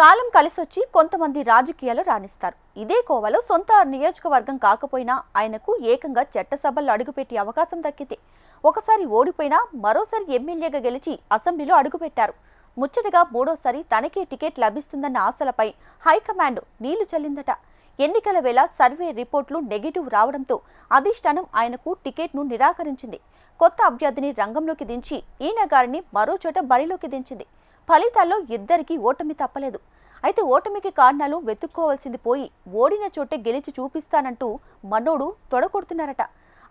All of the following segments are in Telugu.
కాలం కలిసొచ్చి కొంతమంది రాజకీయాలు రాణిస్తారు. ఇదే కోవలో సొంత నియోజకవర్గం కాకపోయినా ఆయనకు ఏకంగా చట్టసభల్లో అడుగుపెట్టే అవకాశం దక్కింది. ఒకసారి ఓడిపోయినా మరోసారి ఎమ్మెల్యేగా గెలిచి అసెంబ్లీలో అడుగుపెట్టారు. ముచ్చటగా మూడోసారి తనకే టికెట్ లభిస్తుందన్న ఆశలపై హైకమాండ్ నీళ్లు చల్లిందట. ఎన్నికల వేళ సర్వే రిపోర్టులు నెగిటివ్ రావడంతో అధిష్టానం ఆయనకు టికెట్ను నిరాకరించింది. కొత్త అభ్యర్థిని రంగంలోకి దించి ఈయన గారిని మరో చోట బరిలోకి దించింది. ఫలితాల్లో ఇద్దరికీ ఓటమి తప్పలేదు. అయితే ఓటమికి కారణాలు వెతుక్కోవాల్సింది పోయి ఓడిన చోటే గెలిచి చూపిస్తానంటూ మనోడు తొడగొడుతున్నారట.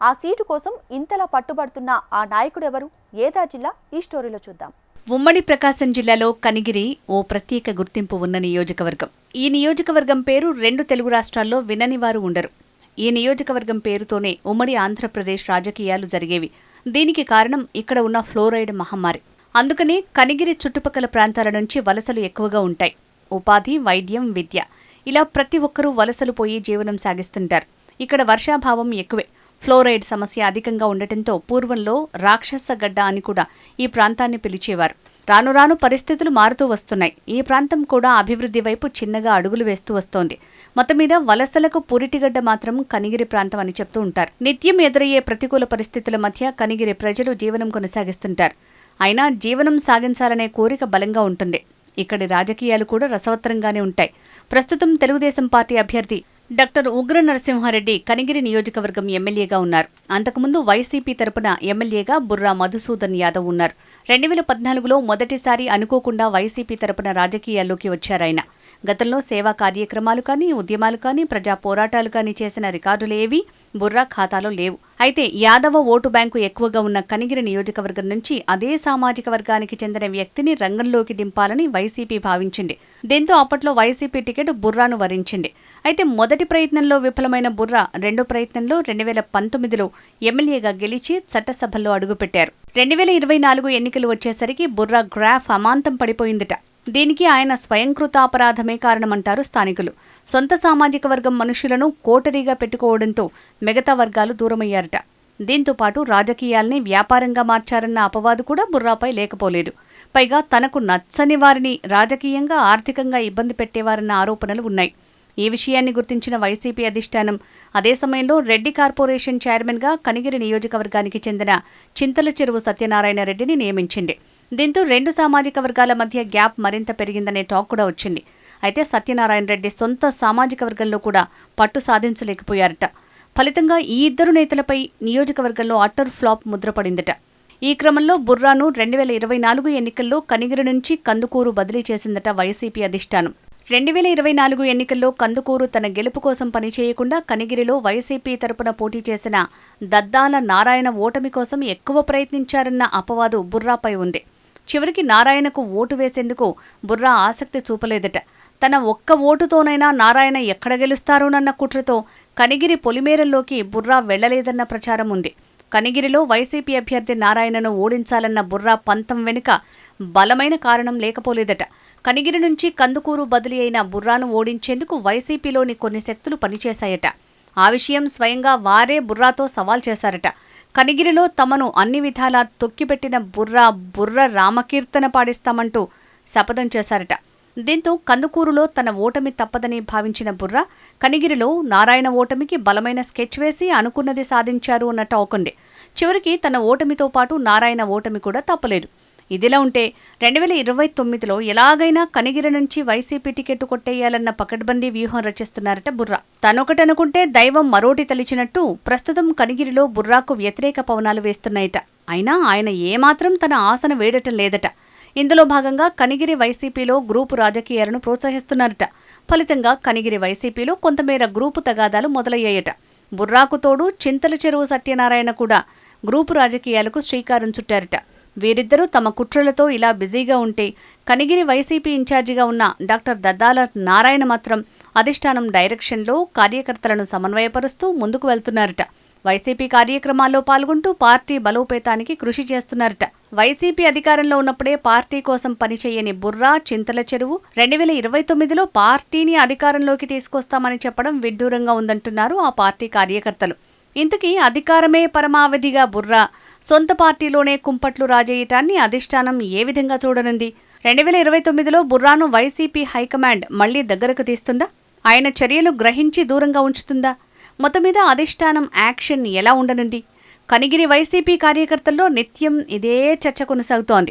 ఆ సీటు కోసం ఇంతలా పట్టుబడుతున్న ఆ నాయకుడెవరు? ఏదా జిల్లా? ఈ స్టోరీలో చూద్దాం. ఉమ్మడి ప్రకాశం జిల్లాలో కనిగిరి ఓ ప్రత్యేక గుర్తింపు ఉన్న నియోజకవర్గం. ఈ నియోజకవర్గం పేరు 2 తెలుగు రాష్ట్రాల్లో వినని వారు ఉండరు. ఈ నియోజకవర్గం పేరుతోనే ఉమ్మడి ఆంధ్రప్రదేశ్ రాజకీయాలు జరిగేవి. దీనికి కారణం ఇక్కడ ఉన్న ఫ్లోరైడ్ మహమ్మారి. అందుకనే కనిగిరి చుట్టుపక్కల ప్రాంతాల నుంచి వలసలు ఎక్కువగా ఉంటాయి. ఉపాధి, వైద్యం, విద్య ఇలా ప్రతి ఒక్కరూ వలసలు పోయి జీవనం సాగిస్తుంటారు. ఇక్కడ వర్షాభావం ఎక్కువే. ఫ్లోరైడ్ సమస్య అధికంగా ఉండటంతో పూర్వంలో రాక్షస గడ్డ అని కూడా ఈ ప్రాంతాన్ని పిలిచేవారు. రాను రాను పరిస్థితులు మారుతూ వస్తున్నాయి. ఈ ప్రాంతం కూడా అభివృద్ధి వైపు చిన్నగా అడుగులు వేస్తూ వస్తోంది. మొత్తం మీద వలసలకు పురిటిగడ్డ మాత్రం కనిగిరి ప్రాంతం అని చెప్తూ ఉంటారు. నిత్యం ఎదురయ్యే ప్రతికూల పరిస్థితుల మధ్య కనిగిరి ప్రజలు జీవనం కొనసాగిస్తుంటారు. అయినా జీవనం సాగించాలనే కోరిక బలంగా ఉంటుంది. ఇక్కడి రాజకీయాలు కూడా రసవత్తరంగానే ఉంటాయి. ప్రస్తుతం తెలుగుదేశం పార్టీ అభ్యర్థి డాక్టర్ ఉగ్ర నరసింహారెడ్డి కనిగిరి నియోజకవర్గం ఎమ్మెల్యేగా ఉన్నారు. అంతకుముందు వైసీపీ తరపున ఎమ్మెల్యేగా బుర్రా మధుసూదన్ యాదవ్ ఉన్నారు. 2014లో మొదటిసారి అనుకోకుండా వైసీపీ తరపున రాజకీయాల్లోకి వచ్చారాయన. గతంలో సేవా కార్యక్రమాలు కానీ, ఉద్యమాలు కానీ, ప్రజా పోరాటాలు కానీ చేసిన రికార్డులేవీ బుర్రా ఖాతాలో లేవు. అయితే యాదవ ఓటు బ్యాంకు ఎక్కువగా ఉన్న కనిగిరి నియోజకవర్గం నుంచి అదే సామాజిక వర్గానికి చెందిన వ్యక్తిని రంగంలోకి దింపాలని వైసీపీ భావించింది. దీంతో అప్పట్లో వైసీపీ టికెట్ బుర్రాను వరించింది. అయితే మొదటి ప్రయత్నంలో విఫలమైన బుర్రా రెండో ప్రయత్నంలో 2019లో ఎమ్మెల్యేగా గెలిచి చట్టసభల్లో అడుగుపెట్టారు. 2024 ఎన్నికలు వచ్చేసరికి బుర్రా గ్రాఫ్ అమాంతం పడిపోయిందట. దీనికి ఆయన స్వయంకృతాపరాధమే కారణమంటారు స్థానికులు. సొంత సామాజిక వర్గం మనుషులను కోటరీగా పెట్టుకోవడంతో మిగతా వర్గాలు దూరమయ్యారట. దీంతో పాటు రాజకీయాల్ని వ్యాపారంగా మార్చారన్న అపవాదు కూడా బుర్రాపై లేకపోలేదు. పైగా తనకు నచ్చని వారిని రాజకీయంగా, ఆర్థికంగా ఇబ్బంది పెట్టేవారన్న ఆరోపణలు ఉన్నాయి. ఈ విషయాన్ని గుర్తించిన వైసీపీ అధిష్టానం అదే సమయంలో రెడ్డి కార్పొరేషన్ చైర్మన్గా కనిగిరి నియోజకవర్గానికి చెందిన చింతల చెరువు సత్యనారాయణ రెడ్డిని నియమించింది. దీంతో 2 సామాజిక వర్గాల మధ్య గ్యాప్ మరింత పెరిగిందనే టాక్ కూడా వచ్చింది. అయితే సత్యనారాయణ రెడ్డి సొంత సామాజిక వర్గంలో కూడా పట్టు సాధించలేకపోయారట. ఫలితంగా ఈ ఇద్దరు నేతలపై నియోజకవర్గంలో అట్టర్ ఫ్లాప్ ముద్రపడిందట. ఈ క్రమంలో బుర్రాను 2024 ఎన్నికల్లో కనిగిరి నుంచి కందుకూరు బదిలీ చేసిందట వైసీపీ అధిష్టానం. 2024 ఎన్నికల్లో కందుకూరు తన గెలుపు కోసం పనిచేయకుండా కనిగిరిలో వైసీపీ తరపున పోటీ చేసిన దద్దాల నారాయణ ఓటమి కోసం ఎక్కువ ప్రయత్నించారన్న అపవాదు బుర్రాపై ఉంది. చివరికి నారాయణకు ఓటు వేసేందుకు బుర్రా ఆసక్తి చూపలేదట. తన ఒక్క ఓటుతోనైనా నారాయణ ఎక్కడ గెలుస్తారోనన్న కుట్రతో కనిగిరి పొలిమేరల్లోకి బుర్రా వెళ్లలేదన్న ప్రచారం ఉంది. కనిగిరిలో వైసీపీ అభ్యర్థి నారాయణను ఓడించాలన్న బుర్రా పంతం వెనుక బలమైన కారణం లేకపోలేదట. కనిగిరి నుంచి కందుకూరు బదిలీ అయిన బుర్రాను ఓడించేందుకు వైసీపీలోని కొన్ని శక్తులు పనిచేశాయట. ఆ విషయం స్వయంగా వారే బుర్రాతో సవాల్ చేశారట. కనిగిరిలో తమను అన్ని విధాలా తొక్కిపెట్టిన బుర్ర రామకీర్తన పాడిస్తామంటూ శపథం చేశారట. దీంతో కందుకూరులో తన ఓటమి తప్పదని భావించిన బుర్రా కనిగిరిలో నారాయణ ఓటమికి బలమైన స్కెచ్ వేసి అనుకున్నది సాధించారు అన్న టాక్ ఉంది. చివరికి తన ఓటమితో పాటు నారాయణ ఓటమి కూడా తప్పలేదు. ఇదిలా ఉంటే 2029లో ఎలాగైనా కనిగిరి నుంచి వైసీపీ టికెట్ కొట్టేయాలన్న పకడ్బందీ వ్యూహం రచిస్తున్నారట బుర్రా. తనొకటనుకుంటే దైవం మరోటి తలిచినట్టు ప్రస్తుతం కనిగిరిలో బుర్రాకు వ్యతిరేక పవనాలు వేస్తున్నాయట. అయినా ఆయన ఏమాత్రం తన ఆశను వేడటం లేదట. ఇందులో భాగంగా కనిగిరి వైసీపీలో గ్రూపు రాజకీయాలను ప్రోత్సహిస్తున్నారట. ఫలితంగా కనిగిరి వైసీపీలో కొంతమేర గ్రూపు తగాదాలు మొదలయ్యాయట. బుర్రాకు తోడు చింతల చెరువు సత్యనారాయణ కూడా గ్రూపు రాజకీయాలకు శ్రీకారం చుట్టారట. వీరిద్దరూ తమ కుట్రలతో ఇలా బిజీగా ఉంటే కనిగిరి వైసీపీ ఇన్ఛార్జిగా ఉన్న డాక్టర్ దద్దాల నారాయణ మాత్రం అధిష్టానం డైరెక్షన్లో కార్యకర్తలను సమన్వయపరుస్తూ ముందుకు వెళ్తున్నారట. వైసీపీ కార్యక్రమాల్లో పాల్గొంటూ పార్టీ బలోపేతానికి కృషి చేస్తున్నారట. వైసీపీ అధికారంలో ఉన్నప్పుడే పార్టీ కోసం పనిచేయని బుర్రా, చింతల చెరువు 2029లో పార్టీని అధికారంలోకి తీసుకొస్తామని చెప్పడం విడ్డూరంగా ఉందంటున్నారు ఆ పార్టీ కార్యకర్తలు. ఇంతకీ అధికారమే పరమావధిగా బుర్రా సొంత పార్టీలోనే కుంపట్లు రాజేయటాన్ని అధిష్టానం ఏ విధంగా చూడనుంది? 2029లో బుర్రాను వైసీపీ హైకమాండ్ మళ్లీ దగ్గరకు తీస్తుందా? ఆయన చర్యలు గ్రహించి దూరంగా ఉంచుతుందా? మొత్తం మీద అధిష్టానం యాక్షన్ ఎలా ఉండనుంది? కనిగిరి వైసీపీ కార్యకర్తల్లో నిత్యం ఇదే చర్చ కొనసాగుతోంది.